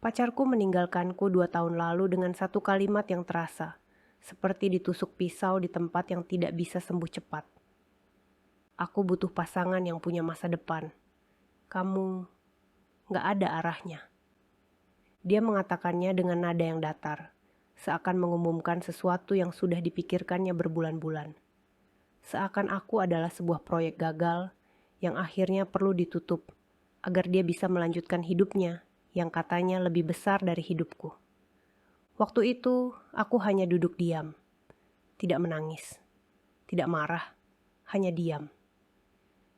Pacarku meninggalkanku 2 tahun lalu dengan satu kalimat yang terasa, seperti ditusuk pisau di tempat yang tidak bisa sembuh cepat. Aku butuh pasangan yang punya masa depan. Kamu gak ada arahnya. Dia mengatakannya dengan nada yang datar, seakan mengumumkan sesuatu yang sudah dipikirkannya berbulan-bulan. Seakan aku adalah sebuah proyek gagal yang akhirnya perlu ditutup agar dia bisa melanjutkan hidupnya yang katanya lebih besar dari hidupku. Waktu itu, aku hanya duduk diam, tidak menangis, tidak marah, hanya diam.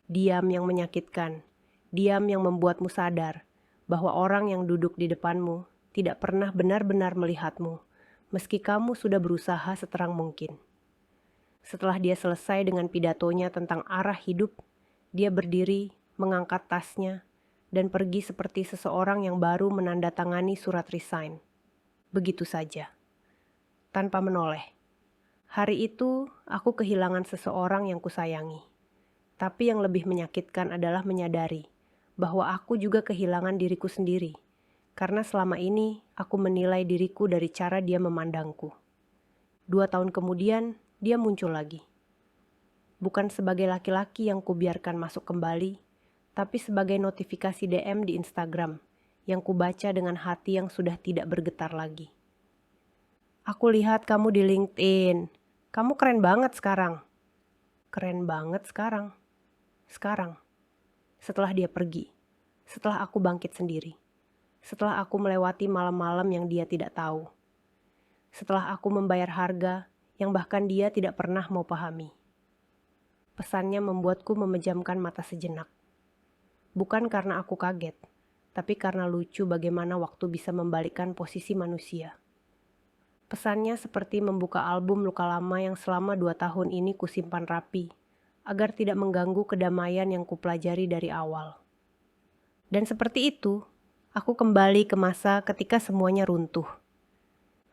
Diam yang menyakitkan, diam yang membuatmu sadar bahwa orang yang duduk di depanmu tidak pernah benar-benar melihatmu, meski kamu sudah berusaha seterang mungkin. Setelah dia selesai dengan pidatonya tentang arah hidup, dia berdiri, mengangkat tasnya, dan pergi seperti seseorang yang baru menandatangani surat resign. Begitu saja, tanpa menoleh. Hari itu, aku kehilangan seseorang yang kusayangi. Tapi yang lebih menyakitkan adalah menyadari bahwa aku juga kehilangan diriku sendiri, karena selama ini aku menilai diriku dari cara dia memandangku. 2 tahun kemudian, dia muncul lagi. Bukan sebagai laki-laki yang kubiarkan masuk kembali, tapi sebagai notifikasi DM di Instagram yang kubaca dengan hati yang sudah tidak bergetar lagi. Aku lihat kamu di LinkedIn. Kamu keren banget sekarang. Keren banget sekarang. Sekarang. Setelah dia pergi. Setelah aku bangkit sendiri. Setelah aku melewati malam-malam yang dia tidak tahu. Setelah aku membayar harga yang bahkan dia tidak pernah mau pahami. Pesannya membuatku memejamkan mata sejenak. Bukan karena aku kaget, tapi karena lucu bagaimana waktu bisa membalikkan posisi manusia. Pesannya seperti membuka album luka lama yang selama 2 tahun ini kusimpan rapi, agar tidak mengganggu kedamaian yang kupelajari dari awal. Dan seperti itu, aku kembali ke masa ketika semuanya runtuh.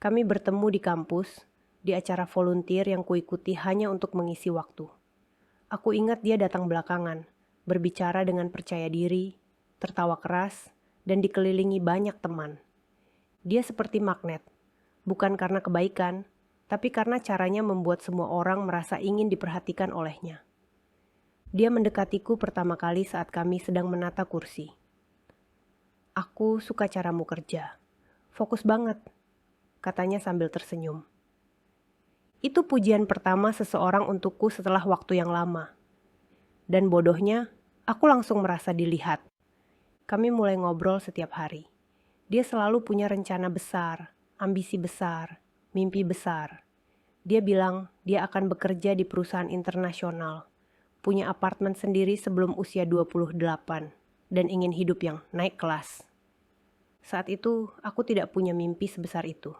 Kami bertemu di kampus, di acara volunteer yang kuikuti hanya untuk mengisi waktu. Aku ingat dia datang belakangan, berbicara dengan percaya diri, tertawa keras, dan dikelilingi banyak teman. Dia seperti magnet, bukan karena kebaikan, tapi karena caranya membuat semua orang merasa ingin diperhatikan olehnya. Dia mendekatiku pertama kali saat kami sedang menata kursi. Aku suka caramu kerja. Fokus banget, katanya sambil tersenyum. Itu pujian pertama seseorang untukku setelah waktu yang lama. Dan bodohnya, aku langsung merasa dilihat. Kami mulai ngobrol setiap hari. Dia selalu punya rencana besar, ambisi besar, mimpi besar. Dia bilang dia akan bekerja di perusahaan internasional, punya apartemen sendiri sebelum usia 28, dan ingin hidup yang naik kelas. Saat itu, aku tidak punya mimpi sebesar itu.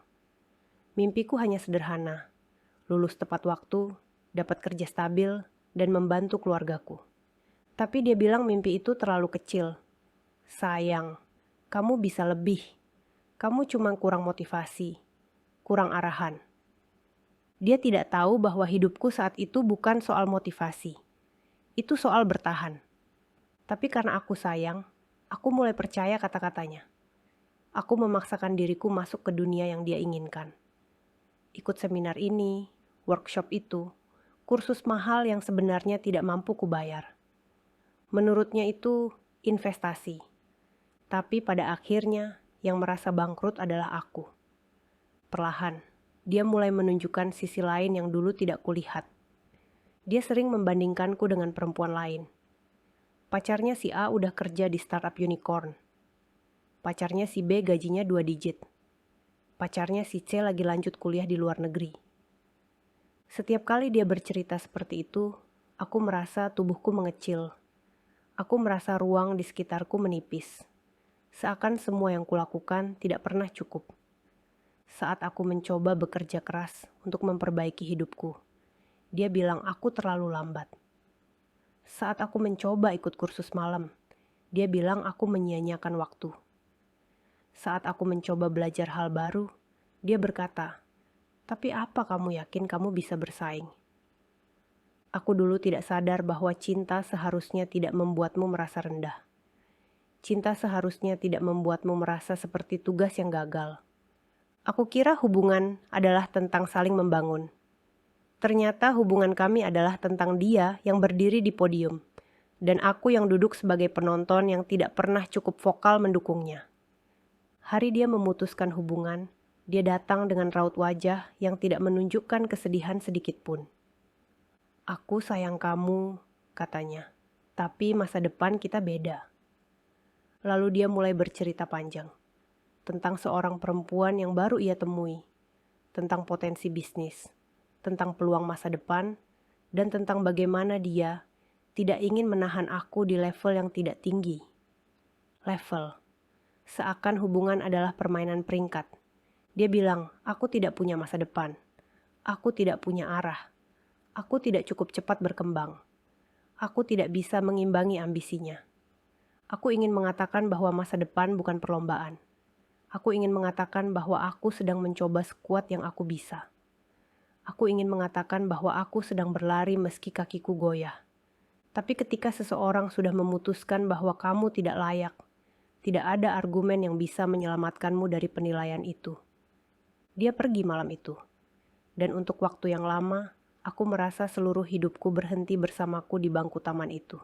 Mimpiku hanya sederhana, lulus tepat waktu, dapat kerja stabil, dan membantu keluargaku. Tapi dia bilang mimpi itu terlalu kecil. Sayang, kamu bisa lebih. Kamu cuma kurang motivasi, kurang arahan. Dia tidak tahu bahwa hidupku saat itu bukan soal motivasi. Itu soal bertahan. Tapi karena aku sayang, aku mulai percaya kata-katanya. Aku memaksakan diriku masuk ke dunia yang dia inginkan. Ikut seminar ini, workshop itu, kursus mahal yang sebenarnya tidak mampu kubayar. Menurutnya itu investasi. Tapi pada akhirnya yang merasa bangkrut adalah aku. Perlahan, dia mulai menunjukkan sisi lain yang dulu tidak kulihat. Dia sering membandingkanku dengan perempuan lain. Pacarnya si A udah kerja di startup unicorn. Pacarnya si B gajinya 2 digit. Pacarnya si C lagi lanjut kuliah di luar negeri. Setiap kali dia bercerita seperti itu, aku merasa tubuhku mengecil. Aku merasa ruang di sekitarku menipis. Seakan semua yang kulakukan tidak pernah cukup. Saat aku mencoba bekerja keras untuk memperbaiki hidupku, dia bilang aku terlalu lambat. Saat aku mencoba ikut kursus malam, dia bilang aku menyia-nyiakan waktu. Saat aku mencoba belajar hal baru, dia berkata, "Tapi apa kamu yakin kamu bisa bersaing?" Aku dulu tidak sadar bahwa cinta seharusnya tidak membuatmu merasa rendah. Cinta seharusnya tidak membuatmu merasa seperti tugas yang gagal. Aku kira hubungan adalah tentang saling membangun. Ternyata hubungan kami adalah tentang dia yang berdiri di podium, dan aku yang duduk sebagai penonton yang tidak pernah cukup vokal mendukungnya. Hari dia memutuskan hubungan, dia datang dengan raut wajah yang tidak menunjukkan kesedihan sedikit pun. Aku sayang kamu, katanya, tapi masa depan kita beda. Lalu dia mulai bercerita panjang tentang seorang perempuan yang baru ia temui, tentang potensi bisnis, tentang peluang masa depan, dan tentang bagaimana dia tidak ingin menahan aku di level yang tidak tinggi. Level, seakan hubungan adalah permainan peringkat. Dia bilang, aku tidak punya masa depan, aku tidak punya arah, aku tidak cukup cepat berkembang, aku tidak bisa mengimbangi ambisinya. Aku ingin mengatakan bahwa masa depan bukan perlombaan. Aku ingin mengatakan bahwa aku sedang mencoba sekuat yang aku bisa. Aku ingin mengatakan bahwa aku sedang berlari meski kakiku goyah. Tapi ketika seseorang sudah memutuskan bahwa kamu tidak layak, tidak ada argumen yang bisa menyelamatkanmu dari penilaian itu. Dia pergi malam itu. Dan untuk waktu yang lama, aku merasa seluruh hidupku berhenti bersamaku di bangku taman itu.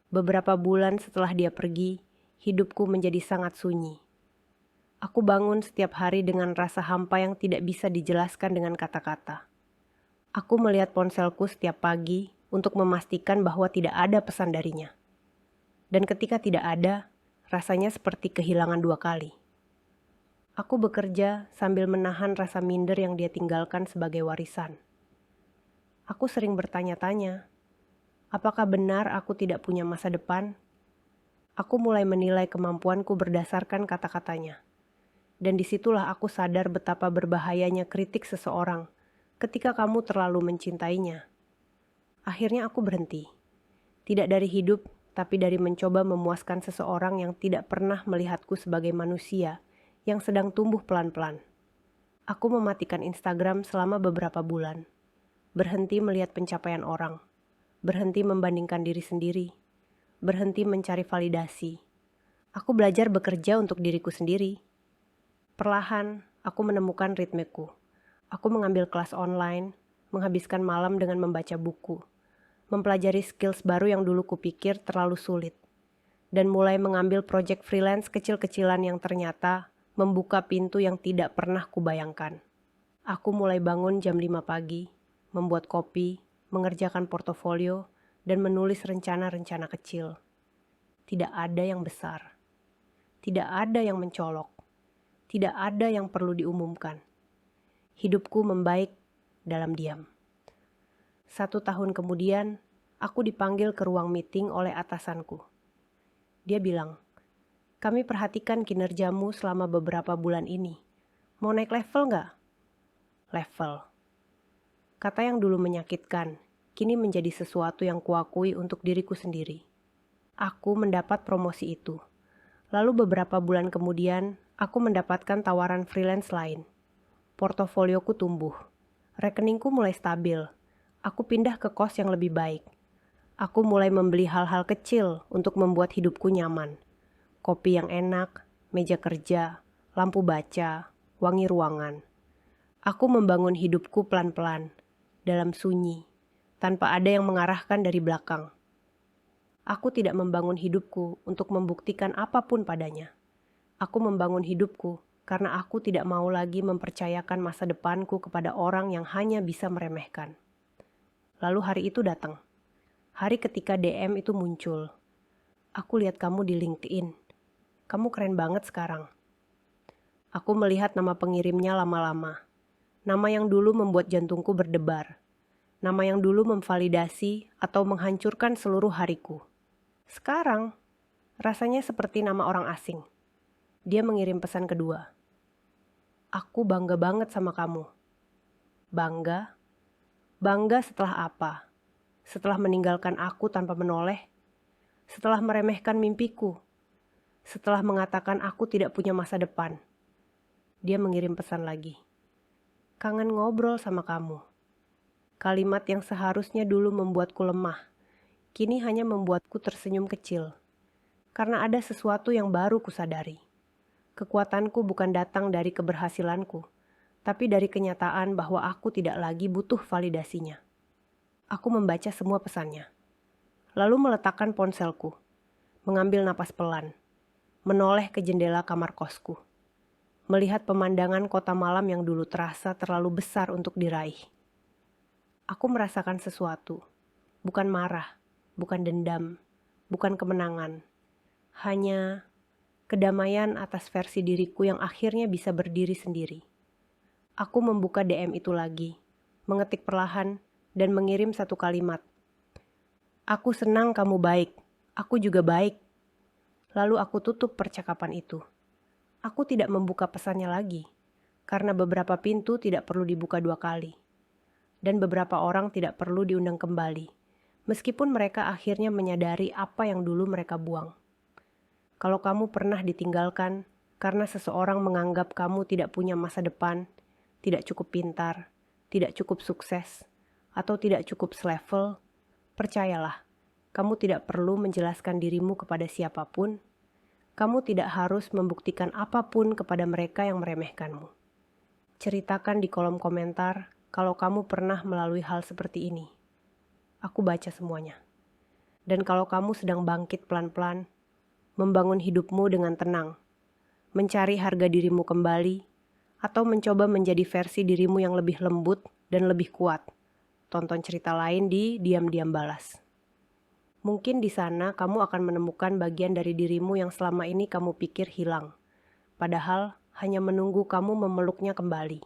Beberapa bulan setelah dia pergi, hidupku menjadi sangat sunyi. Aku bangun setiap hari dengan rasa hampa yang tidak bisa dijelaskan dengan kata-kata. Aku melihat ponselku setiap pagi untuk memastikan bahwa tidak ada pesan darinya. Dan ketika tidak ada, rasanya seperti kehilangan 2 kali. Aku bekerja sambil menahan rasa minder yang dia tinggalkan sebagai warisan. Aku sering bertanya-tanya, apakah benar aku tidak punya masa depan? Aku mulai menilai kemampuanku berdasarkan kata-katanya. Dan disitulah aku sadar betapa berbahayanya kritik seseorang ketika kamu terlalu mencintainya. Akhirnya aku berhenti. Tidak dari hidup, tapi dari mencoba memuaskan seseorang yang tidak pernah melihatku sebagai manusia yang sedang tumbuh pelan-pelan. Aku mematikan Instagram selama beberapa bulan. Berhenti melihat pencapaian orang. Berhenti membandingkan diri sendiri. Berhenti mencari validasi. Aku belajar bekerja untuk diriku sendiri. Perlahan, aku menemukan ritmeku. Aku mengambil kelas online, menghabiskan malam dengan membaca buku, mempelajari skills baru yang dulu kupikir terlalu sulit, dan mulai mengambil proyek freelance kecil-kecilan yang ternyata membuka pintu yang tidak pernah kubayangkan. Aku mulai bangun jam 5 pagi, membuat kopi, mengerjakan portofolio, dan menulis rencana-rencana kecil. Tidak ada yang besar. Tidak ada yang mencolok. Tidak ada yang perlu diumumkan. Hidupku membaik dalam diam. 1 tahun kemudian, aku dipanggil ke ruang meeting oleh atasanku. Dia bilang, kami perhatikan kinerjamu selama beberapa bulan ini. Mau naik level nggak? Level. Kata yang dulu menyakitkan, kini menjadi sesuatu yang kuakui untuk diriku sendiri. Aku mendapat promosi itu. Lalu beberapa bulan kemudian, aku mendapatkan tawaran freelance lain. Portofolioku tumbuh. Rekeningku mulai stabil. Aku pindah ke kos yang lebih baik. Aku mulai membeli hal-hal kecil untuk membuat hidupku nyaman. Kopi yang enak, meja kerja, lampu baca, wangi ruangan. Aku membangun hidupku pelan-pelan, dalam sunyi, tanpa ada yang mengarahkan dari belakang. Aku tidak membangun hidupku untuk membuktikan apapun padanya. Aku membangun hidupku karena aku tidak mau lagi mempercayakan masa depanku kepada orang yang hanya bisa meremehkan. Lalu hari itu datang. Hari ketika DM itu muncul. Aku lihat kamu di LinkedIn. Kamu keren banget sekarang. Aku melihat nama pengirimnya lama-lama. Nama yang dulu membuat jantungku berdebar. Nama yang dulu memvalidasi atau menghancurkan seluruh hariku. Sekarang, rasanya seperti nama orang asing. Dia mengirim pesan kedua. Aku bangga banget sama kamu. Bangga? Bangga setelah apa? Setelah meninggalkan aku tanpa menoleh? Setelah meremehkan mimpiku? Setelah mengatakan aku tidak punya masa depan? Dia mengirim pesan lagi. Kangen ngobrol sama kamu. Kalimat yang seharusnya dulu membuatku lemah, kini hanya membuatku tersenyum kecil. karena ada sesuatu yang baru kusadari. Kekuatanku bukan datang dari keberhasilanku, tapi dari kenyataan bahwa aku tidak lagi butuh validasinya. Aku membaca semua pesannya, lalu meletakkan ponselku, mengambil napas pelan, menoleh ke jendela kamar kosku, melihat pemandangan kota malam yang dulu terasa terlalu besar untuk diraih. Aku merasakan sesuatu, bukan marah, bukan dendam, bukan kemenangan, hanya kedamaian atas versi diriku yang akhirnya bisa berdiri sendiri. Aku membuka DM itu lagi, mengetik perlahan, dan mengirim satu kalimat. Aku senang kamu baik, aku juga baik. Lalu aku tutup percakapan itu. Aku tidak membuka pesannya lagi, karena beberapa pintu tidak perlu dibuka 2 kali. Dan beberapa orang tidak perlu diundang kembali, meskipun mereka akhirnya menyadari apa yang dulu mereka buang. Kalau kamu pernah ditinggalkan karena seseorang menganggap kamu tidak punya masa depan, tidak cukup pintar, tidak cukup sukses, atau tidak cukup selevel, percayalah, kamu tidak perlu menjelaskan dirimu kepada siapapun. Kamu tidak harus membuktikan apapun kepada mereka yang meremehkanmu. Ceritakan di kolom komentar kalau kamu pernah melalui hal seperti ini. Aku baca semuanya. Dan kalau kamu sedang bangkit pelan-pelan, membangun hidupmu dengan tenang, mencari harga dirimu kembali, atau mencoba menjadi versi dirimu yang lebih lembut dan lebih kuat. Tonton cerita lain di Diam-Diam Balas. Mungkin di sana kamu akan menemukan bagian dari dirimu yang selama ini kamu pikir hilang, padahal hanya menunggu kamu memeluknya kembali.